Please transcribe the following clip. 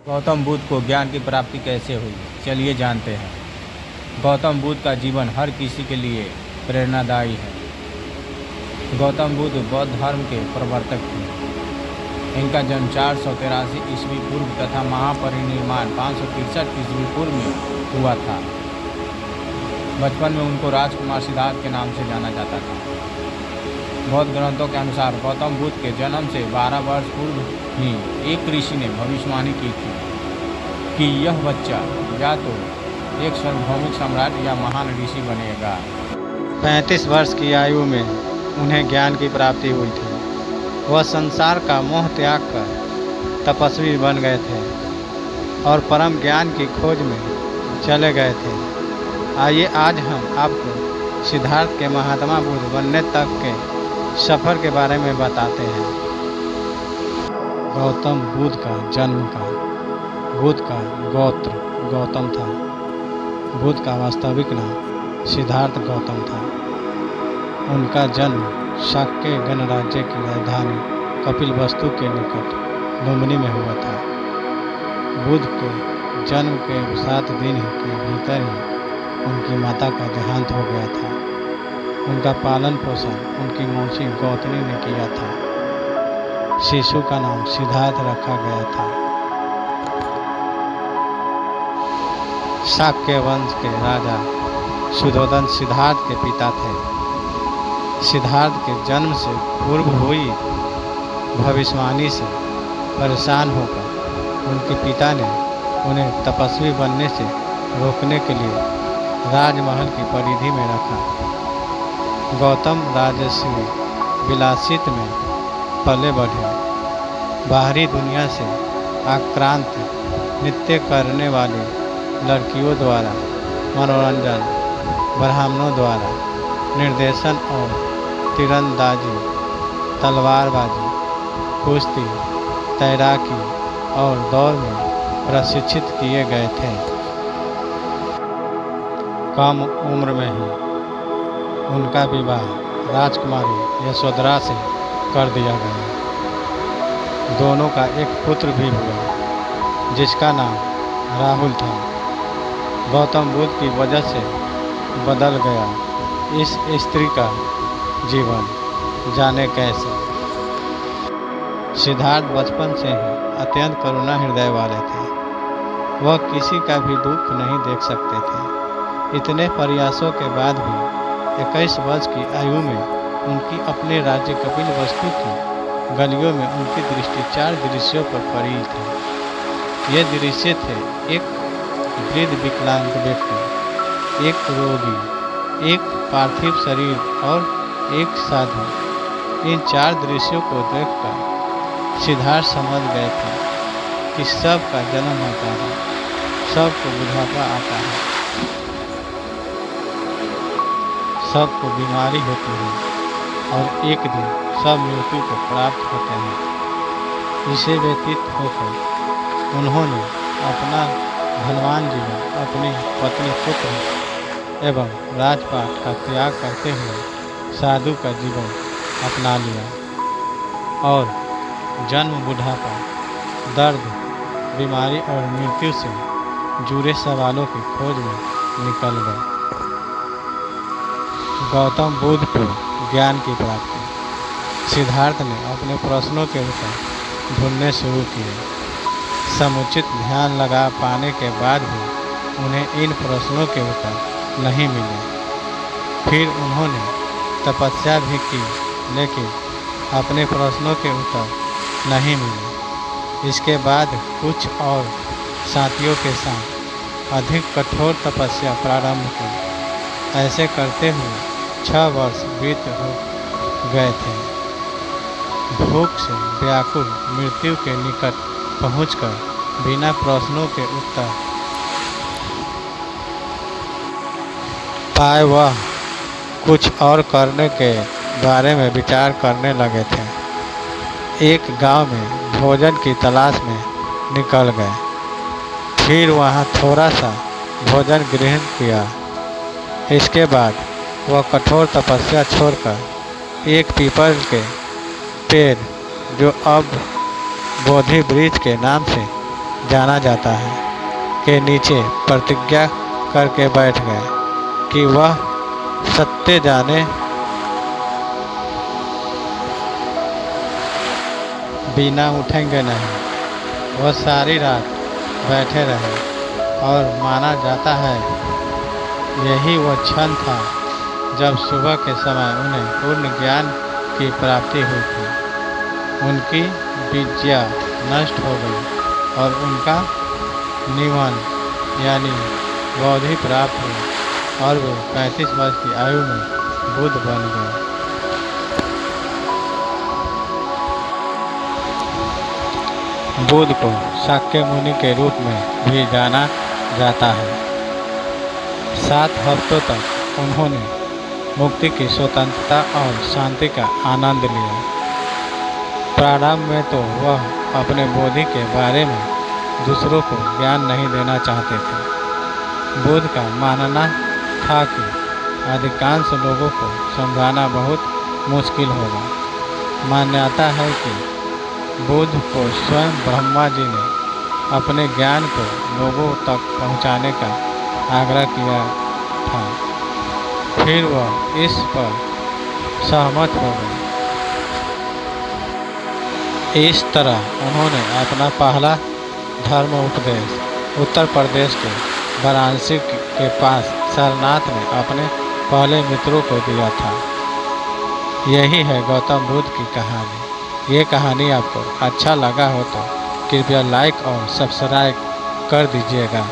गौतम बुद्ध को ज्ञान की प्राप्ति कैसे हुई, चलिए जानते हैं। गौतम बुद्ध का जीवन हर किसी के लिए प्रेरणादायी है। गौतम बुद्ध बौद्ध धर्म के प्रवर्तक थे। इनका जन्म 483 ईस्वी पूर्व तथा महापरिनिर्वाण 563 ईस्वी पूर्व में हुआ था। बचपन में उनको राजकुमार सिद्धार्थ के नाम से जाना जाता था। बौद्ध ग्रंथों के अनुसार गौतम बुद्ध के जन्म से 12 वर्ष पूर्व ही एक ऋषि ने भविष्यवाणी की थी कि यह बच्चा या तो एक सार्वभौमिक सम्राट या महान ऋषि बनेगा। 35 वर्ष की आयु में उन्हें ज्ञान की प्राप्ति हुई थी। वह संसार का मोह त्याग कर तपस्वी बन गए थे और परम ज्ञान की खोज में चले गए थे। आइए आज हम आपको सिद्धार्थ के महात्मा बुद्ध बनने तक के सफ़र के बारे में बताते हैं। गौतम बुद्ध का जन्म का बुद्ध का गोत्र गौतम था। बुद्ध का वास्तविक नाम सिद्धार्थ गौतम था। उनका जन्म शाक्य गणराज्य की राजधानी कपिलवस्तु के निकट लुम्बिनी में हुआ था। बुद्ध के जन्म के 7 दिन के भीतर ही उनकी माता का देहांत हो गया था। उनका पालन पोषण उनकी मौसी गौतमी ने किया था। शिशु का नाम सिद्धार्थ रखा गया था। शाक्य वंश के राजा शुद्धोधन सिद्धार्थ के पिता थे। सिद्धार्थ के जन्म से पूर्व हुई भविष्यवाणी से परेशान होकर उनके पिता ने उन्हें तपस्वी बनने से रोकने के लिए राजमहल की परिधि में रखा। गौतम राजस्वी विलासित में पले बढ़े। बाहरी दुनिया से आक्रांत नृत्य करने वाली लड़कियों द्वारा मनोरंजन, ब्राह्मणों द्वारा निर्देशन और तीरंदाजी, तलवारबाजी, कुश्ती, तैराकी और दौड़ में प्रशिक्षित किए गए थे। कम उम्र में ही उनका विवाह राजकुमारी यशोधरा से कर दिया गया। दोनों का एक पुत्र भी हुआ जिसका नाम राहुल था। गौतम बुद्ध की वजह से बदल गया इस स्त्री का जीवन, जाने कैसे। सिद्धार्थ बचपन से ही अत्यंत करुणा हृदय वाले थे। वह किसी का भी दुख नहीं देख सकते थे। इतने प्रयासों के बाद भी 21 वर्ष की आयु में उनकी अपने राज्य कपिलवस्तु की गलियों में उनकी दृष्टि 4 दृश्यों पर पड़ी थी। ये दृश्य थे एक वृद्ध विकलांग व्यक्ति, एक रोगी, एक पार्थिव शरीर और एक साधु। इन 4 दृश्यों को देखकर सिद्धार्थ समझ गए थे कि सबका जन्म होता है, सबको बुढ़ापा आता है, सबको बीमारी होती है और एक दिन सब मृत्यु को प्राप्त होते हैं। इसे व्यतीत होकर उन्होंने अपना धनवान जीवन अपनी पत्नी, पुत्र एवं राजपाट का त्याग करते हुए साधु का जीवन अपना लिया और जन्म, बुढ़ापा, दर्द, बीमारी और मृत्यु से जुड़े सवालों की खोज में निकल गए। गौतम बुद्ध को ज्ञान की प्राप्ति। सिद्धार्थ ने अपने प्रश्नों के उत्तर ढूंढने शुरू किए। समुचित ध्यान लगा पाने के बाद भी उन्हें इन प्रश्नों के उत्तर नहीं मिले। फिर उन्होंने तपस्या भी की, लेकिन अपने प्रश्नों के उत्तर नहीं मिले। इसके बाद कुछ और साथियों के साथ अधिक कठोर तपस्या प्रारंभ की। ऐसे करते हुए 6 वर्ष बीत हो गए थे। भूख से व्याकुल मृत्यु के निकट पहुंचकर बिना प्रश्नों के उत्तर पाए वह कुछ और करने के बारे में विचार करने लगे थे। एक गांव में भोजन की तलाश में निकल गए। फिर वहां थोड़ा सा भोजन ग्रहण किया। इसके बाद वह कठोर तपस्या छोड़कर एक पीपल के पेड़, जो अब बोधि वृक्ष के नाम से जाना जाता है, के नीचे प्रतिज्ञा करके बैठ गए कि वह सत्य जाने बिना उठेंगे नहीं। वह सारी रात बैठे रहे और माना जाता है यही वह क्षण था जब सुबह के समय उन्हें पूर्ण ज्ञान की प्राप्ति हुई थी। उनकी विद्या नष्ट हो गई और उनका निवन यानी बौद्धि प्राप्त हुई और वे 35 वर्ष की आयु में बुद्ध बन गए। बुद्ध को शाक्य मुनि के रूप में भी जाना जाता है। 7 हफ्तों तक उन्होंने मुक्ति की स्वतंत्रता और शांति का आनंद लिया। प्रारंभ में तो वह अपने बोधि के बारे में दूसरों को ज्ञान नहीं देना चाहते थे। बुद्ध का मानना था कि अधिकांश लोगों को समझाना बहुत मुश्किल होगा। मान्यता है कि बुद्ध को स्वयं ब्रह्मा जी ने अपने ज्ञान को लोगों तक पहुंचाने का आग्रह किया था। फिर वह इस पर सहमत हो गए। इस तरह उन्होंने अपना पहला धर्म उपदेश उत्तर प्रदेश के वाराणसी के पास सारनाथ में अपने पहले मित्रों को दिया था। यही है गौतम बुद्ध की कहानी। ये कहानी आपको अच्छा लगा हो तो कृपया लाइक और सब्सक्राइब कर दीजिएगा।